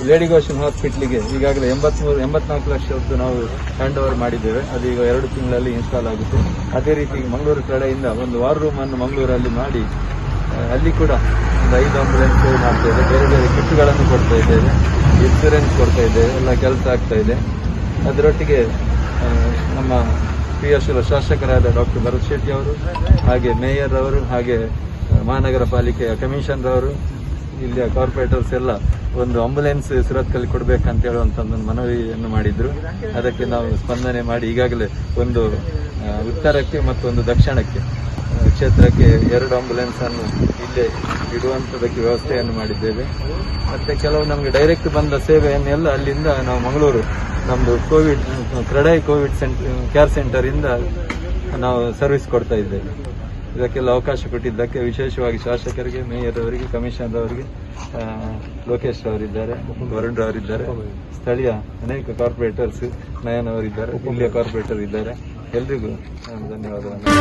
Lady Goschen ಹಾಸ್ಪಿಟ್ಲಿಗೆ ಈಗಾಗಲೇ 84 ಲಕ್ಷದ್ದು ನಾವು ಹ್ಯಾಂಡ್ ಓವರ್ ಮಾಡಿದ್ದೇವೆ. ಅದು ಈಗ 2 ತಿಂಗಳಲ್ಲಿ ಇನ್ಸ್ಟಾಲ್ ಆಗುತ್ತೆ. ಅದೇ ರೀತಿ ಮಂಗಳೂರು ಕಡೆಯಿಂದ ಒಂದು ವಾರ್ ರೂಮ್ ಅನ್ನು ಮಂಗಳೂರಲ್ಲಿ ಮಾಡಿ ಅಲ್ಲಿ ಕೂಡ ಒಂದು 5 ಆಂಬುಲೆನ್ಸ್ ಮಾಡ್ತೇವೆ. ಬೇರೆ ಬೇರೆ ಕಿಟ್ಗಳನ್ನು ಕೊಡ್ತಾ ಇದ್ದೇವೆ, ಇನ್ಸೂರೆನ್ಸ್ ಕೊಡ್ತಾ ಇದ್ದೇವೆ, ಎಲ್ಲ ಕೆಲಸ ಆಗ್ತಾ ಇದೆ. ಅದರೊಟ್ಟಿಗೆ ನಮ್ಮ ಕ್ರಿಯಾಶೀಲ ಶಾಸಕರಾದ ಡಾಕ್ಟರ್ ಭರತ್ ಶೆಟ್ಟಿ ಅವರು, ಹಾಗೆ ಮೇಯರ್ ಅವರು, ಹಾಗೆ ಮಹಾನಗರ ಪಾಲಿಕೆಯ ಕಮಿಷನರ್ ಅವರು, ಇಲ್ಲಿಯ ಕಾರ್ಪೊರೇಟರ್ಸ್ ಎಲ್ಲ ಒಂದು ಆಂಬುಲೆನ್ಸ್ ಸುರತ್ಕಲ್ಲಿ ಕೊಡಬೇಕಂತ ಹೇಳುವಂತ ಒಂದು ಮನವಿಯನ್ನು ಮಾಡಿದ್ರು. ಅದಕ್ಕೆ ನಾವು ಸ್ಪಂದನೆ ಮಾಡಿ ಈಗಾಗಲೇ ಒಂದು ಉತ್ತರಕ್ಕೆ ಮತ್ತು ಒಂದು ದಕ್ಷಿಣಕ್ಕೆ ಕ್ಷೇತ್ರಕ್ಕೆ 2 ಆಂಬುಲೆನ್ಸ್ ಅನ್ನು ಇಲ್ಲೇ ಇಡುವಂತದಕ್ಕೆ ವ್ಯವಸ್ಥೆಯನ್ನು ಮಾಡಿದ್ದೇವೆ. ಮತ್ತೆ ಕೆಲವು ನಮಗೆ ಡೈರೆಕ್ಟ್ ಬಂದ ಸೇವೆಯನ್ನೆಲ್ಲ ಅಲ್ಲಿಂದ ನಾವು ಮಂಗಳೂರು ನಮ್ದು ಕ್ರೆಡೈ ಕೋವಿಡ್ ಕೇರ್ ಸೆಂಟರ್ ಇಂದ ನಾವು ಸರ್ವಿಸ್ ಕೊಡ್ತಾ ಇದ್ದೇವೆ. ಇದಕ್ಕೆಲ್ಲ ಅವಕಾಶ ಕೊಟ್ಟಿದ್ದಕ್ಕೆ ವಿಶೇಷವಾಗಿ ಶಾಸಕರಿಗೆ, ಮೇಯರ್ ಅವರಿಗೆ, ಕಮಿಷನರ್ ಅವರಿಗೆ, ಲೋಕೇಶ್ ಅವರಿದ್ದಾರೆ, ವರುಣ್ ಅವರಿದ್ದಾರೆ, ಸ್ಥಳೀಯ ಅನೇಕ ಕಾರ್ಪೊರೇಟರ್ಸ್, ನಯನ್ ಅವರಿದ್ದಾರೆ, ಇಲ್ಲಿಯ ಕಾರ್ಪೊರೇಟರ್ ಇದ್ದಾರೆ. ಎಲ್ರಿಗೂ ಧನ್ಯವಾದಗಳು.